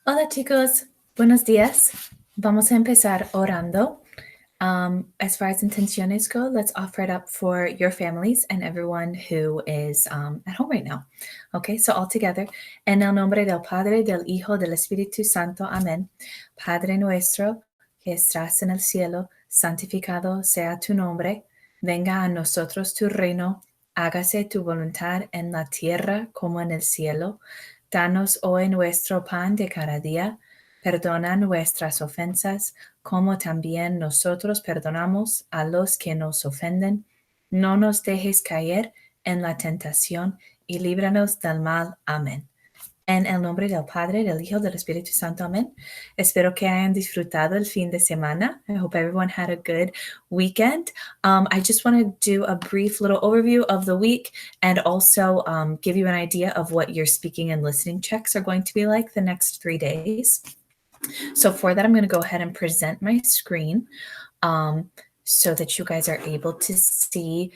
Hola chicos, buenos días. Vamos a empezar orando. As far as intenciones go, let's offer it up for your families and everyone who is at home right now. Okay, so all together. En el nombre del Padre, del Hijo, del Espíritu Santo. Amén. Padre nuestro, que estás en el cielo, santificado sea tu nombre. Venga a nosotros tu reino. Hágase tu voluntad en la tierra como en el cielo. Danos hoy nuestro pan de cada día. Perdona nuestras ofensas, como también nosotros perdonamos a los que nos ofenden. No nos dejes caer en la tentación y líbranos del mal. Amén. En el nombre del Padre, del Hijo, del Espíritu Santo. Amén. Espero que hayan disfrutado el fin de semana. I hope everyone had a good weekend. I just want to do a brief little overview of the week and also give you an idea of what your speaking and listening checks are going to be like the next 3 days. So for that, I'm going to go ahead and present my screen so that you guys are able to see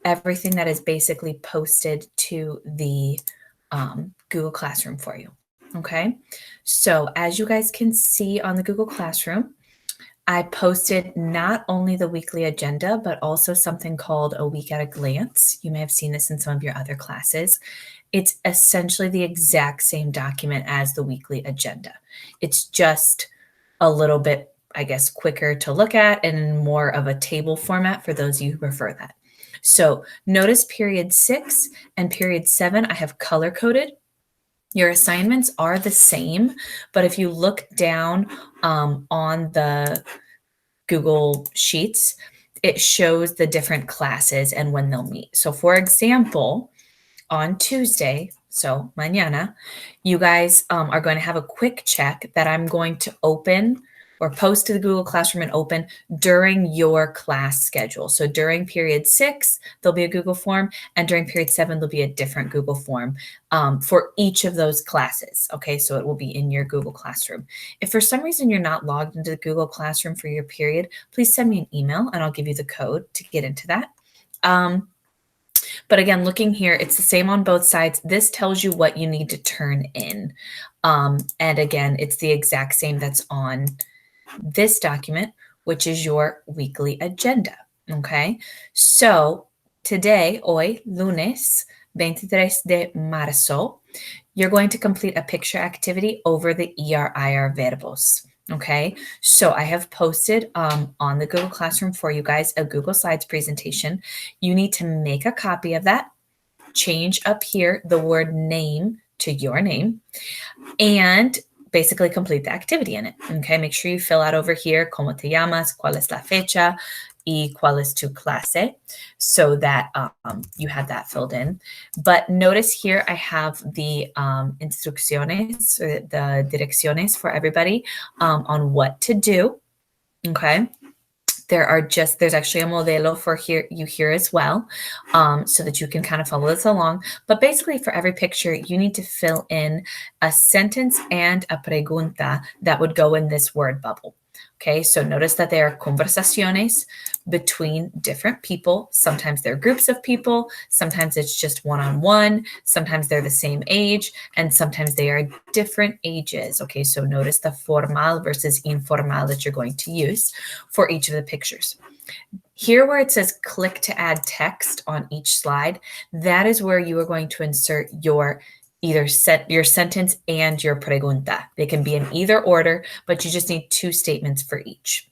everything that is basically posted to the Google Classroom for you. Okay, so as you guys can see on the Google Classroom, I posted not only the weekly agenda, but also something called a week at a glance. You may have seen this in some of your other classes. It's essentially the exact same document as the weekly agenda. It's just a little bit, I guess, quicker to look at and in more of a table format for those of you who prefer that. So notice period 6 and period 7, I have color coded. Your assignments are the same, but if you look down on the Google Sheets, it shows the different classes and when they'll meet. So for example, on Tuesday, so mañana, you guys are going to have a quick check that I'm going to open or post to the Google Classroom and open during your class schedule. So during period 6, there'll be a Google form, and during period 7, there'll be a different Google form for each of those classes. Okay, so it will be in your Google Classroom. If for some reason you're not logged into the Google Classroom for your period, please send me an email and I'll give you the code to get into that. But again, looking here, it's the same on both sides. This tells you what you need to turn in. And again, it's the exact same that's on this document, which is your weekly agenda. Okay, so today, hoy, lunes 23 de marzo, you're going to complete a picture activity over the ER/IR verbos. Okay, so I have posted on the Google Classroom for you guys a Google Slides presentation. You need to make a copy of that, change up here the word name to your name, and basically complete the activity in it. Okay, make sure you fill out over here, ¿cómo te llamas? ¿Cuál es la fecha? Y cuál es tu clase? So that you have that filled in. But notice here I have the instrucciones, or the direcciones for everybody on what to do. Okay. There's actually a modelo for you here as well, so that you can kind of follow this along. But basically for every picture, you need to fill in a sentence and a pregunta that would go in this word bubble. Okay, so notice that there are conversaciones between different people. Sometimes they're groups of people, sometimes it's just one-on-one, sometimes they're the same age, and sometimes they are different ages. Okay, so notice the formal versus informal that you're going to use for each of the pictures. Here where it says click to add text on each slide, that is where you are going to insert your your sentence and your pregunta. They can be in either order, but you just need 2 statements for each.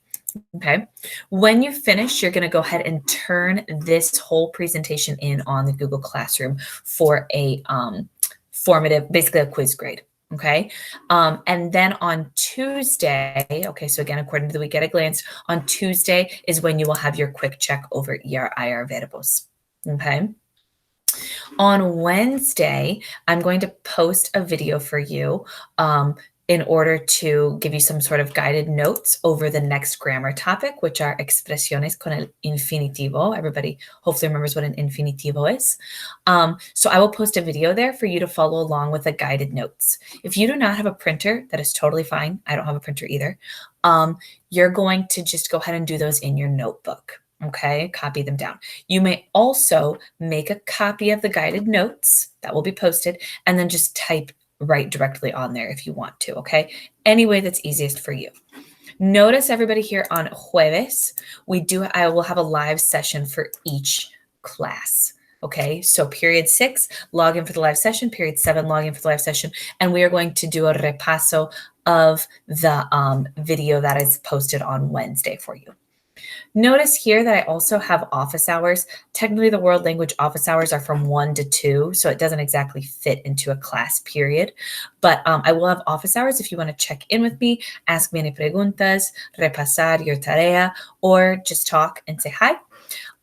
Okay. When you finish, you're going to go ahead and turn this whole presentation in on the Google Classroom for a formative, basically a quiz grade. Okay. And then on Tuesday, okay, so again, according to the week at a glance, on Tuesday is when you will have your quick check over ER/IR verbos. Okay. On Wednesday, I'm going to post a video for you in order to give you some sort of guided notes over the next grammar topic, which are expresiones con el infinitivo. Everybody hopefully remembers what an infinitivo is. So I will post a video there for you to follow along with the guided notes. If you do not have a printer, that is totally fine. I don't have a printer either. You're going to just go ahead and do those in your notebook. Okay, copy them down. You may also make a copy of the guided notes that will be posted and then just type write directly on there if you want to, okay? Any way that's easiest for you. Notice everybody here on jueves, I will have a live session for each class. Okay, so period 6, log in for the live session, period 7, log in for the live session, and we are going to do a repaso of the video that is posted on Wednesday for you. Notice here that I also have office hours. Technically, the world language office hours are from 1 to 2, so it doesn't exactly fit into a class period. But I will have office hours if you want to check in with me, ask me any preguntas, repasar your tarea, or just talk and say hi.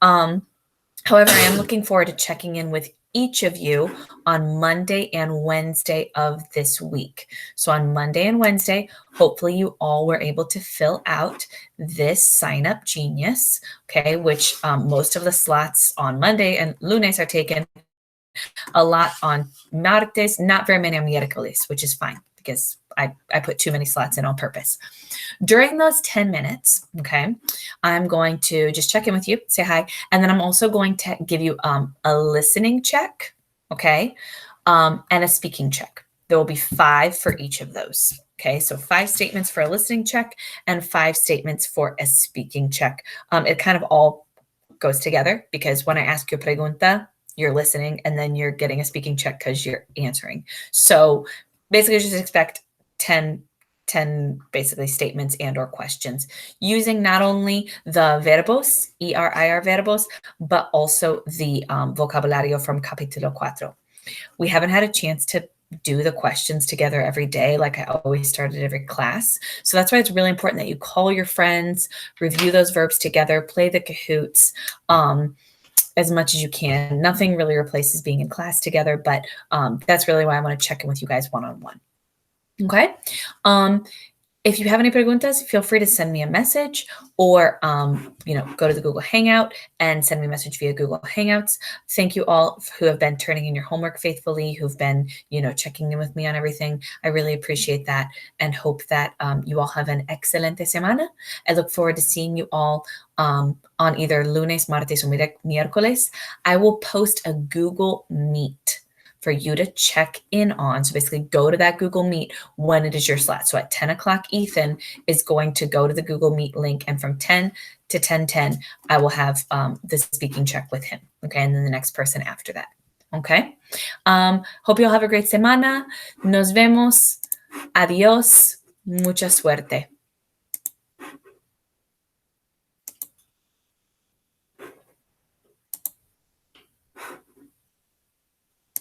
However, I am looking forward to checking in with each of you on Monday and Wednesday of this week. So on Monday and Wednesday, hopefully you all were able to fill out this Sign Up Genius, okay, which most of the slots on Monday and lunes are taken, a lot on martes, not very many on miércoles, which is fine because I put too many slots in on purpose. During those 10 minutes, okay, I'm going to just check in with you, say hi, and then I'm also going to give you a listening check, okay, and a speaking check. There will be 5 for each of those, okay? So 5 statements for a listening check and 5 statements for a speaking check. It kind of all goes together because when I ask you a pregunta, you're listening, and then you're getting a speaking check because you're answering. So basically just expect 10 basically statements and or questions using not only the verbos, ERIR verbos, but also the vocabulario from capítulo 4. We haven't had a chance to do the questions together every day like I always started every class. So that's why it's really important that you call your friends, review those verbs together, play the Kahoots as much as you can. Nothing really replaces being in class together, but that's really why I want to check in with you guys one-on-one. Okay. If you have any preguntas, feel free to send me a message or, go to the Google Hangout and send me a message via Google Hangouts. Thank you all who have been turning in your homework faithfully, who've been, checking in with me on everything. I really appreciate that and hope that you all have an excelente semana. I look forward to seeing you all on either lunes, martes, or miércoles. I will post a Google Meet for you to check in on. So basically go to that Google Meet when it is your slot. So at 10 o'clock, Ethan is going to go to the Google Meet link, and from 10 to 10:10, I will have the speaking check with him. Okay. And then the next person after that. Okay. Hope you all have a great semana. Nos vemos. Adios. Mucha suerte.